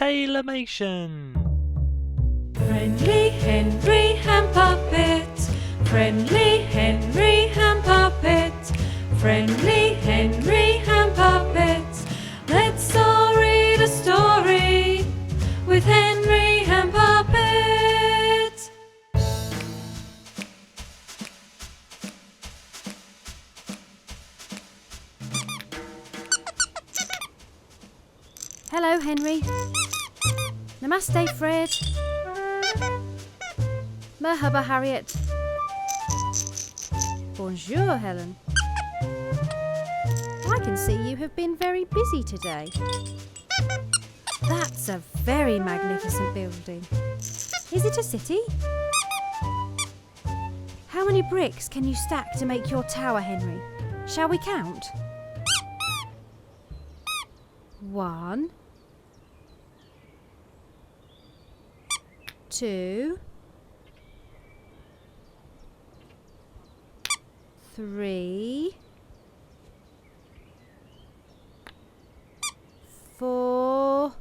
Taylormation. Friendly Henry Hand Puppet, Friendly Henry Hand Puppet, Friendly Henry Hand Puppet. Let's all read a story with Henry Hand Puppet. Hello, Henry. Namaste, Fred. Merhaba, Harriet. Bonjour, Helen. I can see you have been very busy today. That's a very magnificent building. Is it a city? How many bricks can you stack to make your tower, Henry? Shall we count? 1, 2, 3, 4,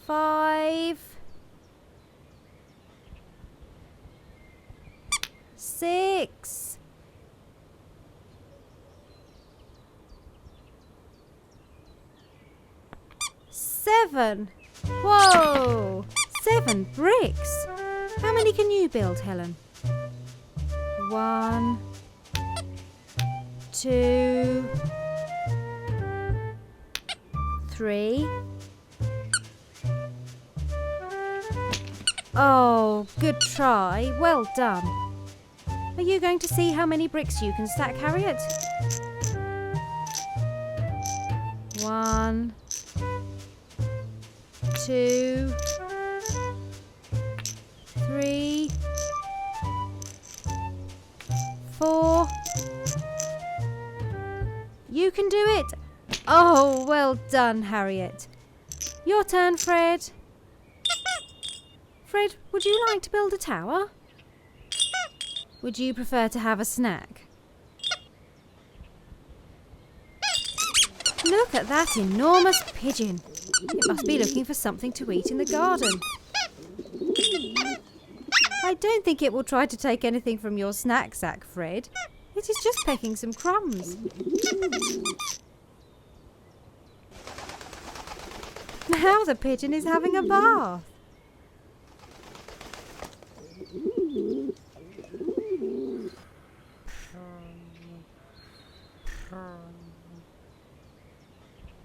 5, 6, 7. Whoa! 7 bricks. How many can you build, Helen? 1, 2, 3. Oh, good try. Well done. Are you going to see how many bricks you can stack, Harriet? 1, 2, 3, 4. You can do it. Oh, well done, Harriet. Your turn, Fred. Fred, would you like to build a tower? Would you prefer to have a snack? Look at that enormous pigeon. It must be looking for something to eat in the garden. I don't think it will try to take anything from your snack sack, Fred. It is just pecking some crumbs. Now the pigeon is having a bath.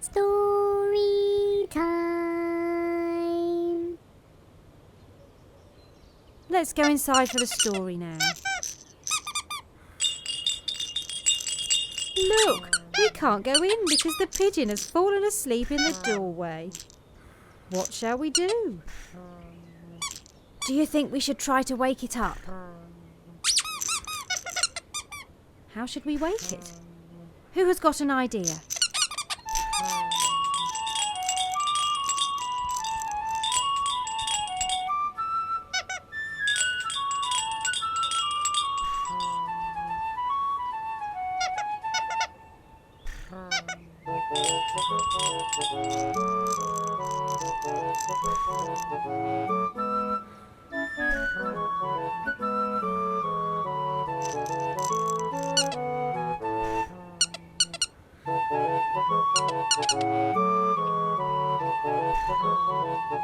Storytime. Let's go inside for the story now. Look, we can't go in because the pigeon has fallen asleep in the doorway. What shall we do? Do you think we should try to wake it up? How should we wake it? Who has got an idea?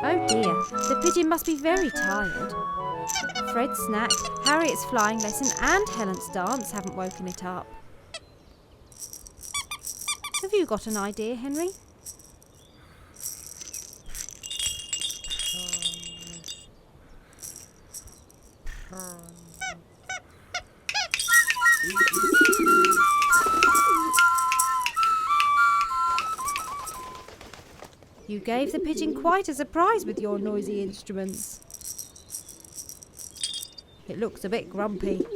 Oh dear, the pigeon must be very tired. Fred's snack, Harriet's flying lesson and Helen's dance haven't woken it up. Have you got an idea, Henry? You gave the pigeon quite a surprise with your noisy instruments. It looks a bit grumpy.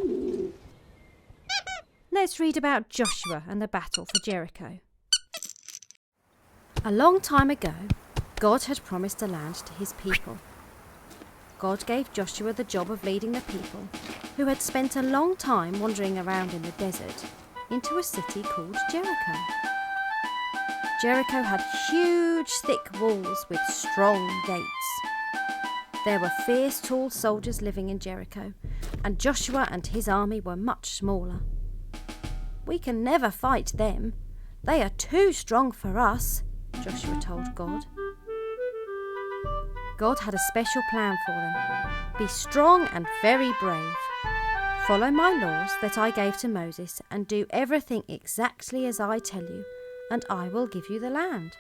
Let's read about Joshua and the battle for Jericho. A long time ago, God had promised a land to his people. God gave Joshua the job of leading the people, who had spent a long time wandering around in the desert, into a city called Jericho. Jericho had huge, thick walls with strong gates. There were fierce, tall soldiers living in Jericho, and Joshua and his army were much smaller. "We can never fight them. They are too strong for us," Joshua told God. God had a special plan for them. "Be strong and very brave. Follow my laws that I gave to Moses and do everything exactly as I tell you, and I will give you the land."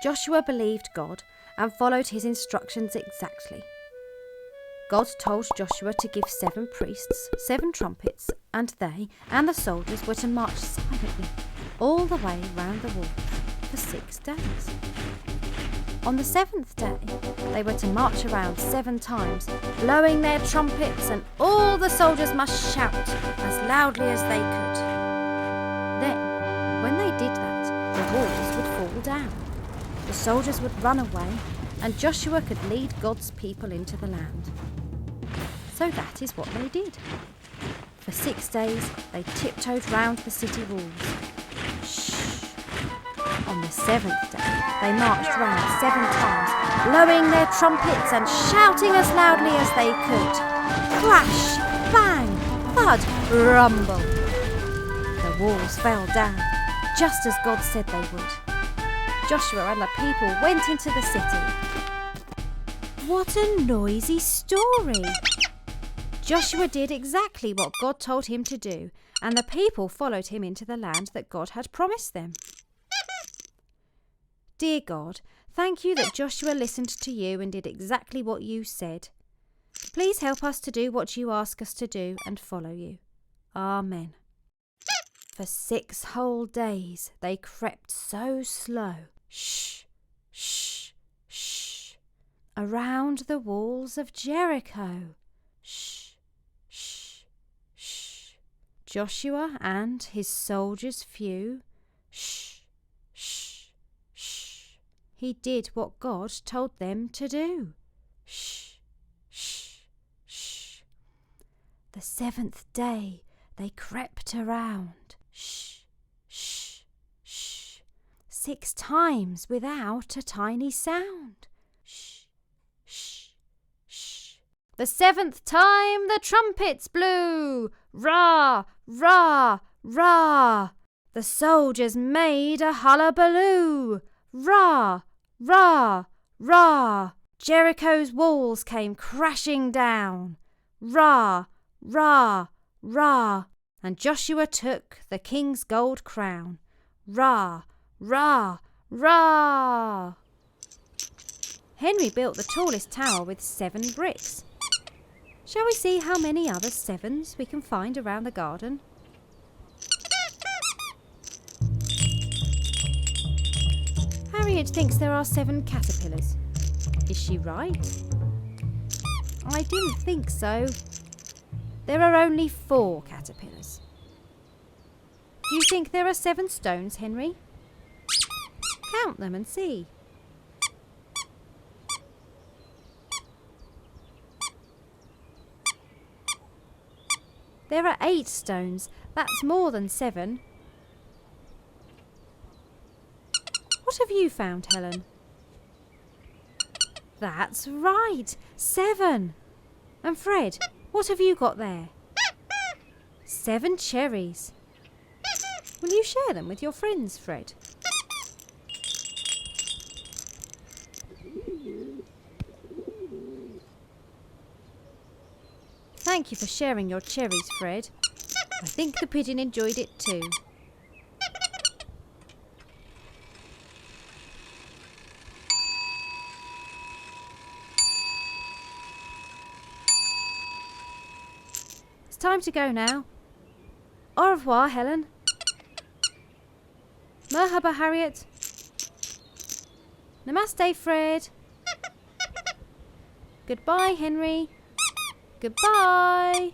Joshua believed God and followed his instructions exactly. God told Joshua to give 7 priests 7 trumpets, and they and the soldiers were to march silently all the way round the wall for 6 days. On the 7th day, they were to march around 7 times, blowing their trumpets, and all the soldiers must shout as loudly as they could. Then, when they did that, the walls would fall down. The soldiers would run away, and Joshua could lead God's people into the land. So that is what they did. For 6 days, they tiptoed round the city walls. Shh. On the 7th day, they marched round 7 times, blowing their trumpets and shouting as loudly as they could. Crash, bang, thud, rumble. The walls fell down, just as God said they would. Joshua and the people went into the city. What a noisy story! Joshua did exactly what God told him to do, and the people followed him into the land that God had promised them. Dear God, thank you that Joshua listened to you and did exactly what you said. Please help us to do what you ask us to do and follow you. Amen. For 6 whole days they crept so slow, shh, shh, shh, around the walls of Jericho. Shh, shh, shh. Joshua and his soldiers few, shh, shh, shh. He did what God told them to do. Shh, shh, shh. The 7th day they crept around. Shh, shh, shh. 6 times without a tiny sound. Shh, shh, shh. The 7th time the trumpets blew. Rah, rah, rah. The soldiers made a hullabaloo. Rah, rah, rah. Jericho's walls came crashing down. Rah, rah, rah. And Joshua took the king's gold crown. Rah, rah, rah. Henry built the tallest tower with 7 bricks. Shall we see how many other 7s we can find around the garden? Harriet thinks there are 7 caterpillars. Is she right? I didn't think so. There are only 4 caterpillars. Do you think there are 7 stones, Henry? Count them and see. There are 8 stones. That's more than 7. What have you found, Helen? That's right, 7. And Fred, what have you got there? 7 cherries. Will you share them with your friends, Fred? Thank you for sharing your cherries, Fred. I think the pigeon enjoyed it too. It's time to go now. Au revoir, Helen. Merhaba, Harriet. Namaste, Fred. Goodbye, Henry. Goodbye.